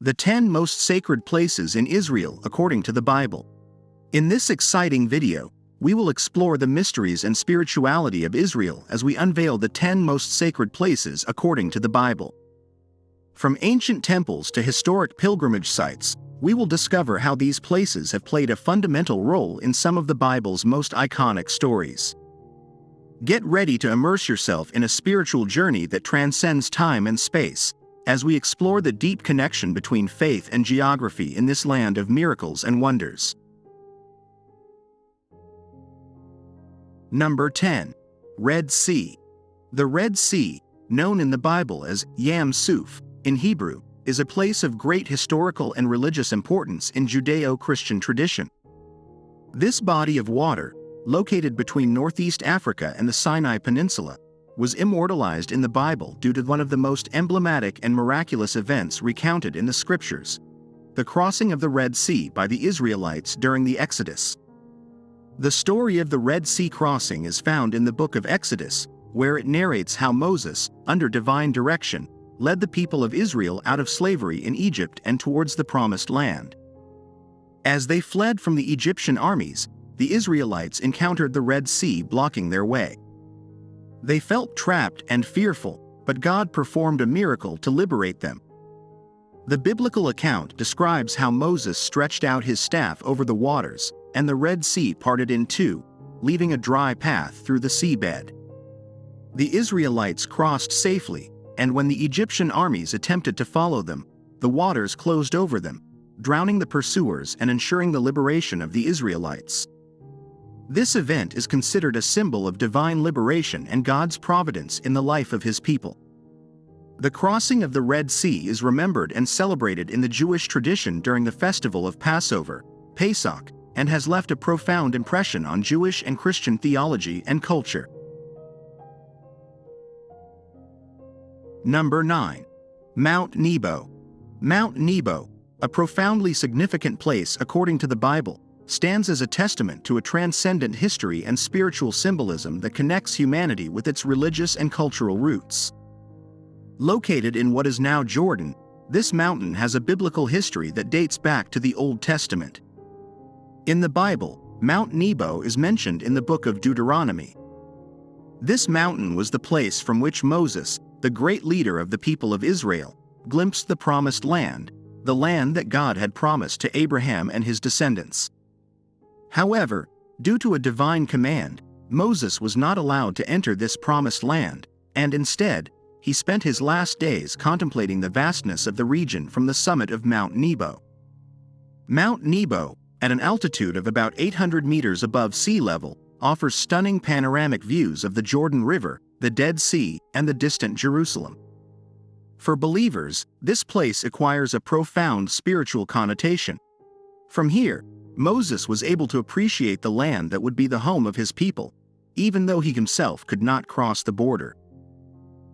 The 10 most sacred places in Israel according to the Bible. In this exciting video, we will explore the mysteries and spirituality of Israel as we unveil the 10 most sacred places according to the Bible. From ancient temples to historic pilgrimage sites, we will discover how these places have played a fundamental role in some of the Bible's most iconic stories. Get ready to immerse yourself in a spiritual journey that transcends time and space, as we explore the deep connection between faith and geography in this land of miracles and wonders. Number 10. Red Sea. The Red Sea, known in the Bible as Yam Suf, in Hebrew, is a place of great historical and religious importance in Judeo-Christian tradition. This body of water, located between northeast Africa and the Sinai Peninsula, was immortalized in the Bible due to one of the most emblematic and miraculous events recounted in the Scriptures: the crossing of the Red Sea by the Israelites during the Exodus. The story of the Red Sea crossing is found in the book of Exodus, where it narrates how Moses, under divine direction, led the people of Israel out of slavery in Egypt and towards the Promised Land. As they fled from the Egyptian armies, the Israelites encountered the Red Sea blocking their way. They felt trapped and fearful, but God performed a miracle to liberate them. The biblical account describes how Moses stretched out his staff over the waters, and the Red Sea parted in two, leaving a dry path through the seabed. The Israelites crossed safely, and when the Egyptian armies attempted to follow them, the waters closed over them, drowning the pursuers and ensuring the liberation of the Israelites. This event is considered a symbol of divine liberation and God's providence in the life of His people. The crossing of the Red Sea is remembered and celebrated in the Jewish tradition during the festival of Passover, Pesach, and has left a profound impression on Jewish and Christian theology and culture. Number 9. Mount Nebo. Mount Nebo, a profoundly significant place according to the Bible, stands as a testament to a transcendent history and spiritual symbolism that connects humanity with its religious and cultural roots. Located in what is now Jordan, this mountain has a biblical history that dates back to the Old Testament. In the Bible, Mount Nebo is mentioned in the book of Deuteronomy. This mountain was the place from which Moses, the great leader of the people of Israel, glimpsed the Promised Land, the land that God had promised to Abraham and his descendants. However, due to a divine command, Moses was not allowed to enter this promised land, and instead, he spent his last days contemplating the vastness of the region from the summit of Mount Nebo. Mount Nebo, at an altitude of about 800 meters above sea level, offers stunning panoramic views of the Jordan River, the Dead Sea, and the distant Jerusalem. For believers, this place acquires a profound spiritual connotation. From here, Moses was able to appreciate the land that would be the home of his people, even though he himself could not cross the border.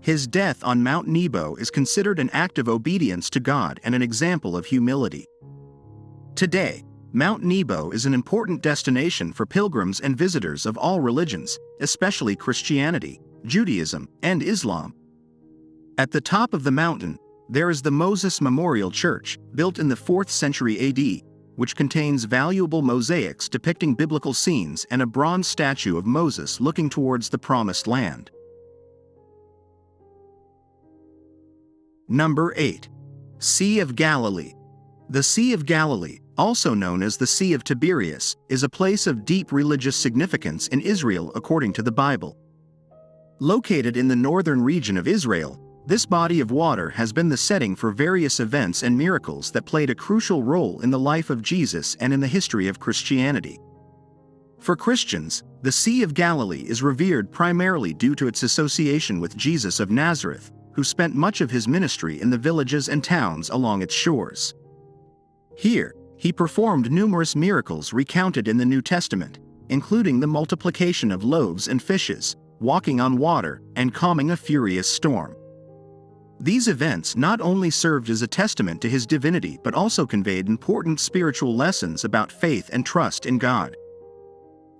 His death on Mount Nebo is considered an act of obedience to God and an example of humility. Today, Mount Nebo is an important destination for pilgrims and visitors of all religions, especially Christianity, Judaism, and Islam. At the top of the mountain, there is the Moses Memorial Church, built in the 4th century AD, which contains valuable mosaics depicting biblical scenes and a bronze statue of Moses looking towards the Promised Land. Number 8. Sea of Galilee. The Sea of Galilee, also known as the Sea of Tiberias, is a place of deep religious significance in Israel according to the Bible. Located in the northern region of Israel, this body of water has been the setting for various events and miracles that played a crucial role in the life of Jesus and in the history of Christianity. For Christians, the Sea of Galilee is revered primarily due to its association with Jesus of Nazareth, who spent much of his ministry in the villages and towns along its shores. Here, he performed numerous miracles recounted in the New Testament, including the multiplication of loaves and fishes, walking on water, and calming a furious storm. These events not only served as a testament to his divinity but also conveyed important spiritual lessons about faith and trust in God.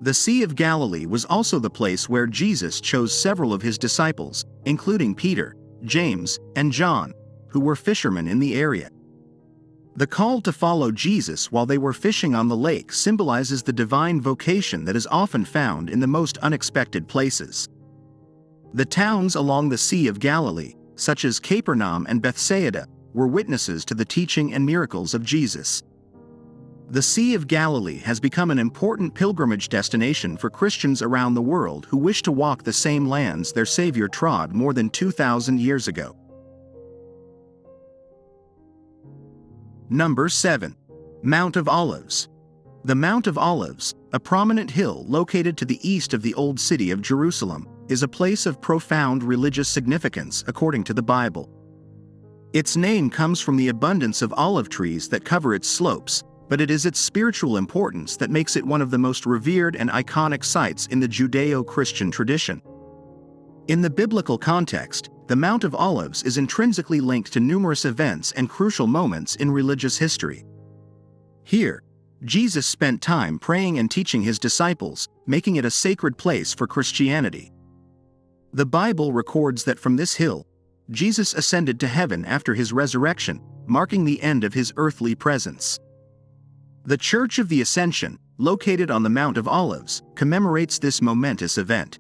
The Sea of Galilee was also the place where Jesus chose several of his disciples, including Peter, James, and John, who were fishermen in the area. The call to follow Jesus while they were fishing on the lake symbolizes the divine vocation that is often found in the most unexpected places. The towns along the Sea of Galilee, such as Capernaum and Bethsaida, were witnesses to the teaching and miracles of Jesus. The Sea of Galilee has become an important pilgrimage destination for Christians around the world who wish to walk the same lands their Savior trod more than 2,000 years ago. Number 7. Mount of Olives. The Mount of Olives, a prominent hill located to the east of the Old City of Jerusalem, is a place of profound religious significance according to the Bible. Its name comes from the abundance of olive trees that cover its slopes, but it is its spiritual importance that makes it one of the most revered and iconic sites in the Judeo-Christian tradition. In the biblical context, the Mount of Olives is intrinsically linked to numerous events and crucial moments in religious history. Here, Jesus spent time praying and teaching his disciples, making it a sacred place for Christianity. The Bible records that from this hill, Jesus ascended to heaven after his resurrection, marking the end of his earthly presence. The Church of the Ascension, located on the Mount of Olives, commemorates this momentous event.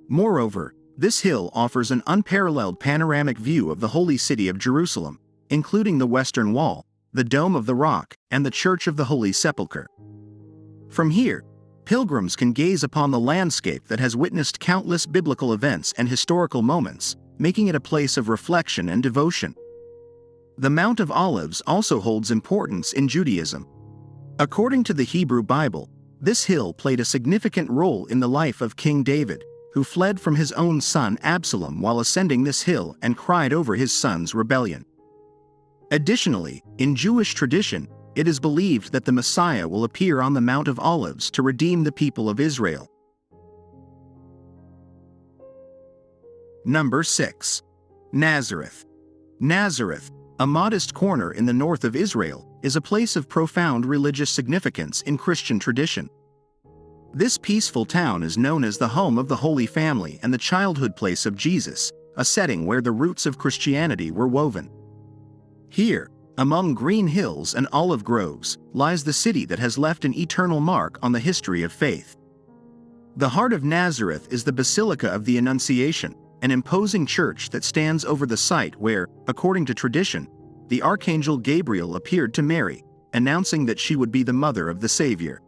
Moreover, this hill offers an unparalleled panoramic view of the holy city of Jerusalem, including the Western Wall, the Dome of the Rock, and the Church of the Holy Sepulchre. From here, pilgrims can gaze upon the landscape that has witnessed countless biblical events and historical moments, making it a place of reflection and devotion. The Mount of Olives also holds importance in Judaism. According to the Hebrew Bible, this hill played a significant role in the life of King David, who fled from his own son Absalom while ascending this hill and cried over his son's rebellion. Additionally, in Jewish tradition, it is believed that the Messiah will appear on the Mount of Olives to redeem the people of Israel. Number 6. Nazareth. Nazareth, a modest corner in the north of Israel, is a place of profound religious significance in Christian tradition. This peaceful town is known as the home of the Holy Family and the childhood place of Jesus, a setting where the roots of Christianity were woven. Here, among green hills and olive groves, lies the city that has left an eternal mark on the history of faith. The heart of Nazareth is the Basilica of the Annunciation, an imposing church that stands over the site where, according to tradition, the Archangel Gabriel appeared to Mary, announcing that she would be the mother of the Savior.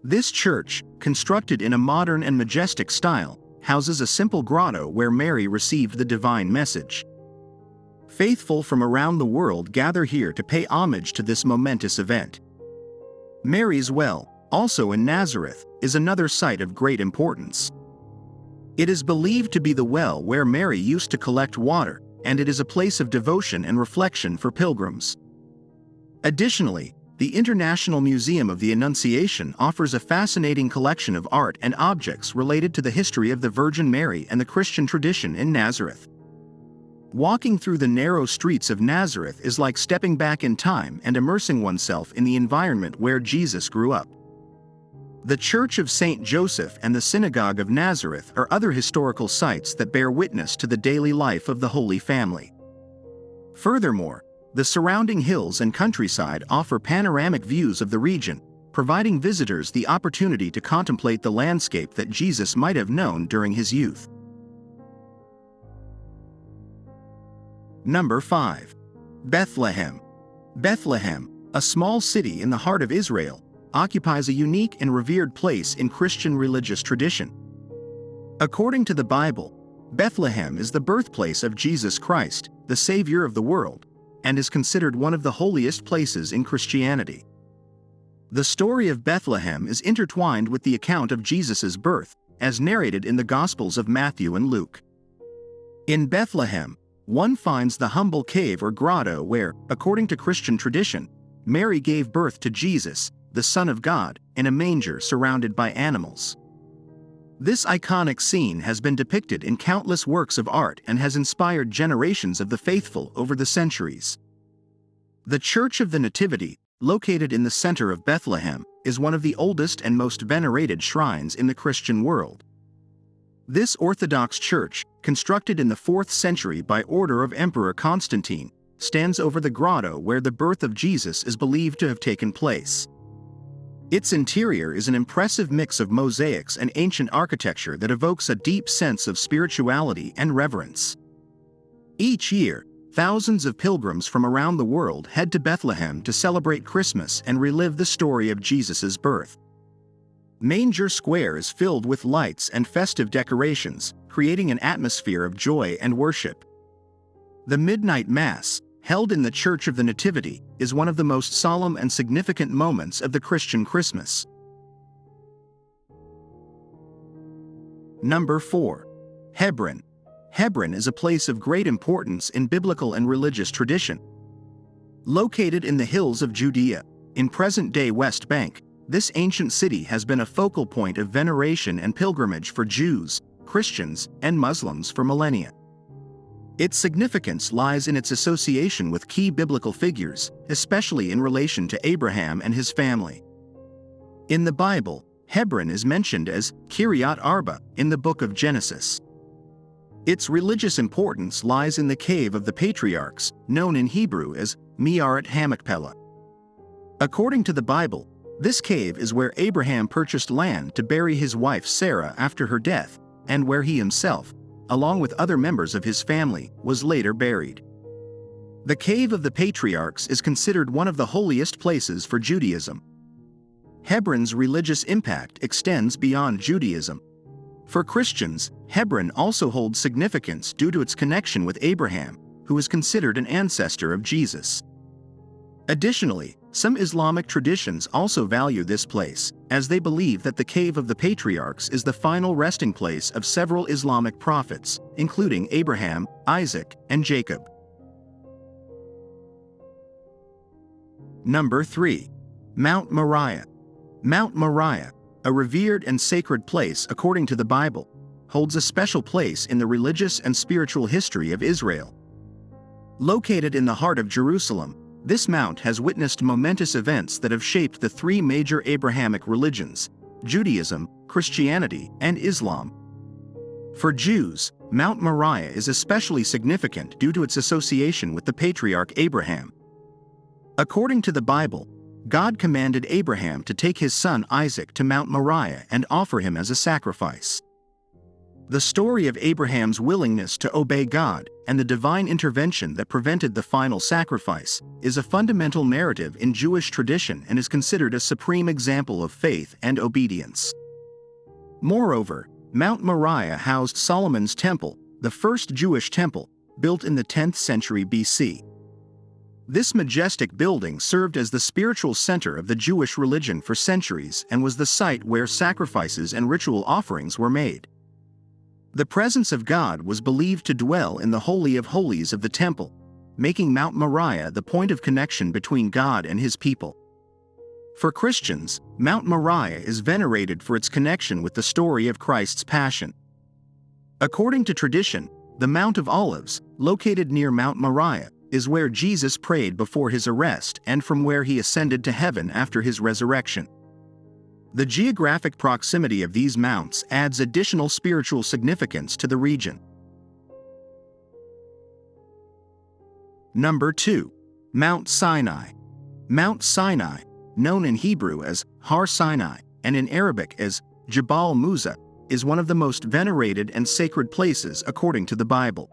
This church, constructed in a modern and majestic style, houses a simple grotto where Mary received the divine message. Faithful from around the world gather here to pay homage to this momentous event. Mary's Well, also in Nazareth, is another site of great importance. It is believed to be the well where Mary used to collect water, and it is a place of devotion and reflection for pilgrims. Additionally, the International Museum of the Annunciation offers a fascinating collection of art and objects related to the history of the Virgin Mary and the Christian tradition in Nazareth. Walking through the narrow streets of Nazareth is like stepping back in time and immersing oneself in the environment where Jesus grew up. The Church of St. Joseph and the Synagogue of Nazareth are other historical sites that bear witness to the daily life of the Holy Family. Furthermore, the surrounding hills and countryside offer panoramic views of the region, providing visitors the opportunity to contemplate the landscape that Jesus might have known during his youth. Number 5. Bethlehem. Bethlehem, a small city in the heart of Israel, occupies a unique and revered place in Christian religious tradition. According to the Bible, Bethlehem is the birthplace of Jesus Christ, the Savior of the world, and is considered one of the holiest places in Christianity. The story of Bethlehem is intertwined with the account of Jesus' birth, as narrated in the Gospels of Matthew and Luke. In Bethlehem, one finds the humble cave or grotto where, according to Christian tradition, Mary gave birth to Jesus, the Son of God, in a manger surrounded by animals. This iconic scene has been depicted in countless works of art and has inspired generations of the faithful over the centuries. The Church of the Nativity, located in the center of Bethlehem, is one of the oldest and most venerated shrines in the Christian world. This Orthodox church, constructed in the 4th century by order of Emperor Constantine, stands over the grotto where the birth of Jesus is believed to have taken place. Its interior is an impressive mix of mosaics and ancient architecture that evokes a deep sense of spirituality and reverence. Each year, thousands of pilgrims from around the world head to Bethlehem to celebrate Christmas and relive the story of Jesus' birth. Manger Square is filled with lights and festive decorations, creating an atmosphere of joy and worship. The Midnight Mass, held in the Church of the Nativity, is one of the most solemn and significant moments of the Christian Christmas. Number 4. Hebron. Hebron is a place of great importance in biblical and religious tradition. Located in the hills of Judea, in present-day West Bank, this ancient city has been a focal point of veneration and pilgrimage for Jews, Christians, and Muslims for millennia. Its significance lies in its association with key biblical figures, especially in relation to Abraham and his family. In the Bible, Hebron is mentioned as Kiryat Arba in the book of Genesis. Its religious importance lies in the Cave of the Patriarchs, known in Hebrew as Me'arat Hamachpelah. According to the Bible, this cave is where Abraham purchased land to bury his wife Sarah after her death, and where he himself, along with other members of his family, was later buried. The Cave of the Patriarchs is considered one of the holiest places for Judaism. Hebron's religious impact extends beyond Judaism. For Christians, Hebron also holds significance due to its connection with Abraham, who is considered an ancestor of Jesus. Additionally, some Islamic traditions also value this place, as they believe that the Cave of the Patriarchs is the final resting place of several Islamic prophets, including Abraham, Isaac, and Jacob. Number 3. Mount Moriah. Mount Moriah, a revered and sacred place according to the Bible, holds a special place in the religious and spiritual history of Israel. Located in the heart of Jerusalem, this mount has witnessed momentous events that have shaped the three major Abrahamic religions: Judaism, Christianity, and Islam. For Jews, Mount Moriah is especially significant due to its association with the patriarch Abraham. According to the Bible, God commanded Abraham to take his son Isaac to Mount Moriah and offer him as a sacrifice. The story of Abraham's willingness to obey God and the divine intervention that prevented the final sacrifice is a fundamental narrative in Jewish tradition and is considered a supreme example of faith and obedience. Moreover, Mount Moriah housed Solomon's Temple, the first Jewish temple, built in the 10th century BC. This majestic building served as the spiritual center of the Jewish religion for centuries and was the site where sacrifices and ritual offerings were made. The presence of God was believed to dwell in the Holy of Holies of the temple, making Mount Moriah the point of connection between God and his people. For Christians, Mount Moriah is venerated for its connection with the story of Christ's Passion. According to tradition, the Mount of Olives, located near Mount Moriah, is where Jesus prayed before his arrest and from where he ascended to heaven after his resurrection. The geographic proximity of these mounts adds additional spiritual significance to the region. Number 2. Mount Sinai. Mount Sinai, known in Hebrew as Har Sinai and in Arabic as Jabal Musa, is one of the most venerated and sacred places according to the Bible.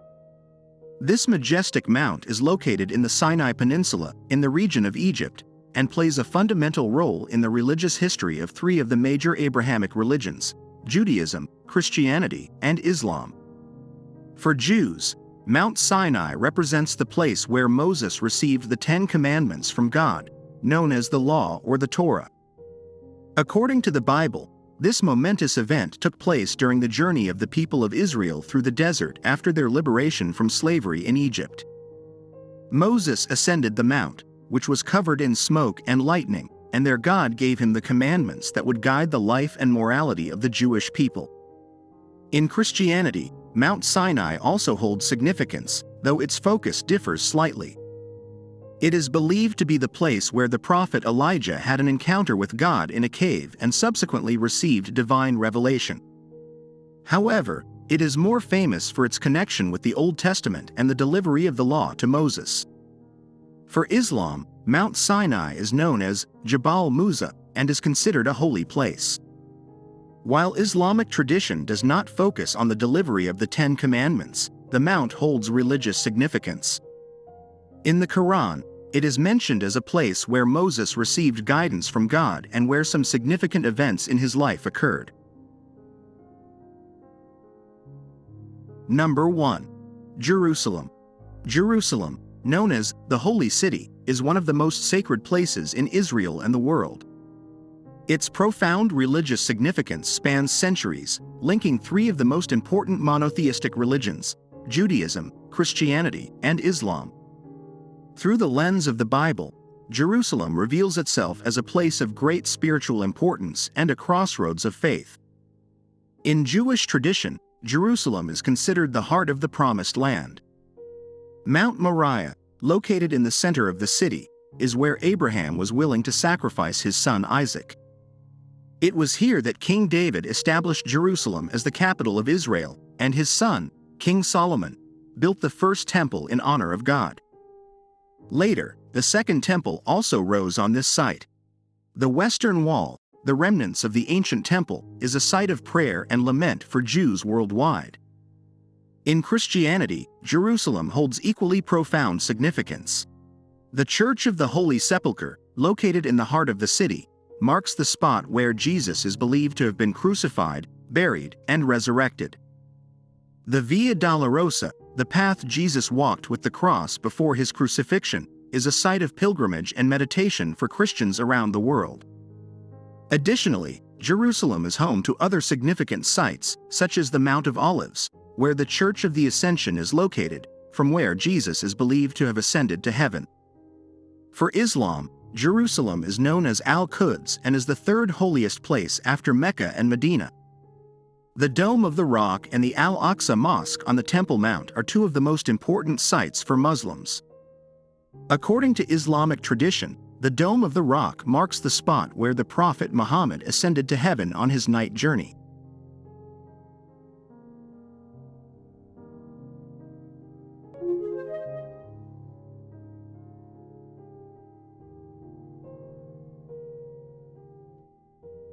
This majestic mount is located in the Sinai Peninsula in the region of Egypt, and plays a fundamental role in the religious history of three of the major Abrahamic religions: Judaism, Christianity, and Islam. For Jews, Mount Sinai represents the place where Moses received the 10 Commandments from God, known as the Law or the Torah. According to the Bible, this momentous event took place during the journey of the people of Israel through the desert after their liberation from slavery in Egypt. Moses ascended the mount, which was covered in smoke and lightning, and there God gave him the commandments that would guide the life and morality of the Jewish people. In Christianity, Mount Sinai also holds significance, though its focus differs slightly. It is believed to be the place where the prophet Elijah had an encounter with God in a cave and subsequently received divine revelation. However, it is more famous for its connection with the Old Testament and the delivery of the law to Moses. For Islam, Mount Sinai is known as Jabal Musa and is considered a holy place. While Islamic tradition does not focus on the delivery of the Ten Commandments, the mount holds religious significance. In the Quran, it is mentioned as a place where Moses received guidance from God and where some significant events in his life occurred. Number 1. Jerusalem. Jerusalem, known as the Holy City, is one of the most sacred places in Israel and the world. Its profound religious significance spans centuries, linking three of the most important monotheistic religions: Judaism, Christianity, and Islam. Through the lens of the Bible, Jerusalem reveals itself as a place of great spiritual importance and a crossroads of faith. In Jewish tradition, Jerusalem is considered the heart of the Promised Land. Mount Mariah, located in the center of the city, is where Abraham was willing to sacrifice his son Isaac. It was here that King David established Jerusalem as the capital of Israel, and his son, King Solomon, built the first temple in honor of God. Later, the second temple also rose on this site. The Western Wall, the remnants of the ancient temple, is a site of prayer and lament for Jews worldwide. In Christianity, Jerusalem holds equally profound significance. The Church of the Holy Sepulchre, located in the heart of the city, marks the spot where Jesus is believed to have been crucified, buried, and resurrected. The Via Dolorosa, the path Jesus walked with the cross before his crucifixion, is a site of pilgrimage and meditation for Christians around the world. Additionally, Jerusalem is home to other significant sites, such as the Mount of Olives, where the Church of the Ascension is located, from where Jesus is believed to have ascended to heaven. For Islam, Jerusalem is known as Al-Quds and is the third holiest place after Mecca and Medina. The Dome of the Rock and the Al-Aqsa Mosque on the Temple Mount are two of the most important sites for Muslims. According to Islamic tradition, the Dome of the Rock marks the spot where the Prophet Muhammad ascended to heaven on his night journey.